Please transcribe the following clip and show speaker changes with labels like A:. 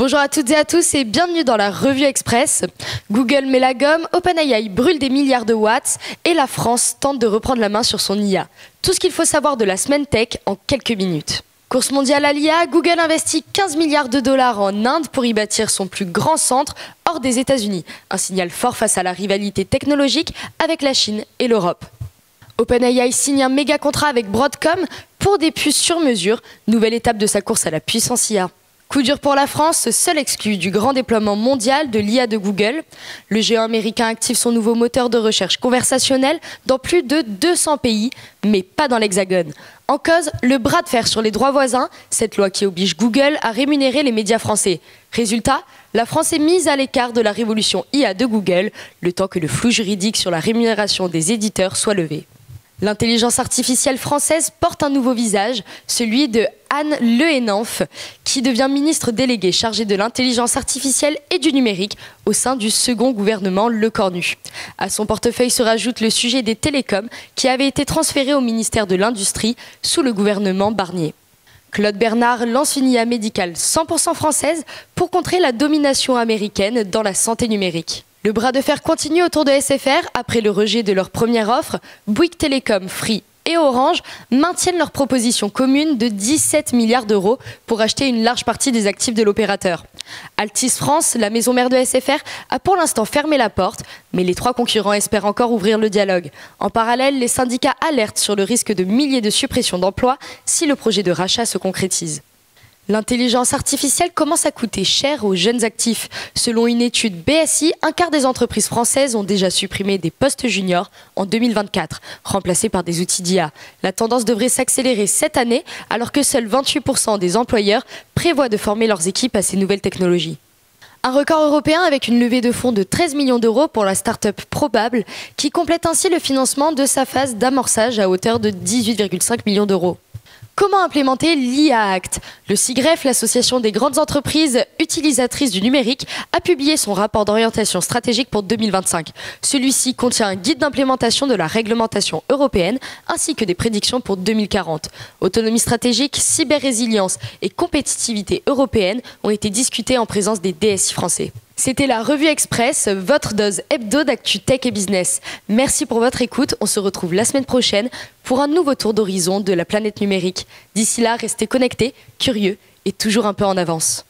A: Bonjour à toutes et à tous et bienvenue dans la Revue Express. Google met la gomme, OpenAI brûle des milliards de watts et la France tente de reprendre la main sur son IA. Tout ce qu'il faut savoir de la semaine tech en quelques minutes. Course mondiale à l'IA, Google investit 15 milliards de dollars en Inde pour y bâtir son plus grand centre hors des États-Unis. Un signal fort face à la rivalité technologique avec la Chine et l'Europe. OpenAI signe un méga contrat avec Broadcom pour des puces sur mesure, nouvelle étape de sa course à la puissance IA. Coup dur pour la France, seul exclu du grand déploiement mondial de l'IA de Google. Le géant américain active son nouveau moteur de recherche conversationnelle dans plus de 200 pays, mais pas dans l'Hexagone. En cause, le bras de fer sur les droits voisins, cette loi qui oblige Google à rémunérer les médias français. Résultat, la France est mise à l'écart de la révolution IA de Google, le temps que le flou juridique sur la rémunération des éditeurs soit levé. L'intelligence artificielle française porte un nouveau visage, celui de Anne Le Henanff, qui devient ministre déléguée chargée de l'intelligence artificielle et du numérique au sein du second gouvernement Lecornu. À son portefeuille se rajoute le sujet des télécoms qui avait été transféré au ministère de l'Industrie sous le gouvernement Barnier. Claude Bernard lance une IA médicale 100% française pour contrer la domination américaine dans la santé numérique. Le bras de fer continue autour de SFR. Après le rejet de leur première offre, Bouygues Telecom, Free et Orange maintiennent leur proposition commune de 17 milliards d'euros pour acheter une large partie des actifs de l'opérateur. Altice France, la maison mère de SFR, a pour l'instant fermé la porte, mais les trois concurrents espèrent encore ouvrir le dialogue. En parallèle, les syndicats alertent sur le risque de milliers de suppressions d'emplois si le projet de rachat se concrétise. L'intelligence artificielle commence à coûter cher aux jeunes actifs. Selon une étude BSI, un quart des entreprises françaises ont déjà supprimé des postes juniors en 2024, remplacés par des outils d'IA. La tendance devrait s'accélérer cette année, alors que seuls 28% des employeurs prévoient de former leurs équipes à ces nouvelles technologies. Un record européen avec une levée de fonds de 13 millions d'euros pour la start-up Probable, qui complète ainsi le financement de sa phase d'amorçage à hauteur de 18,5 millions d'euros. Comment implémenter l'IA Act? Le SIGREF, l'association des grandes entreprises utilisatrices du numérique, a publié son rapport d'orientation stratégique pour 2025. Celui-ci contient un guide d'implémentation de la réglementation européenne ainsi que des prédictions pour 2040. Autonomie stratégique, cyber-résilience et compétitivité européenne ont été discutées en présence des DSI français. C'était la Revue Express, votre dose hebdo d'actu tech et business. Merci pour votre écoute. On se retrouve la semaine prochaine pour un nouveau tour d'horizon de la planète numérique. D'ici là, restez connectés, curieux et toujours un peu en avance.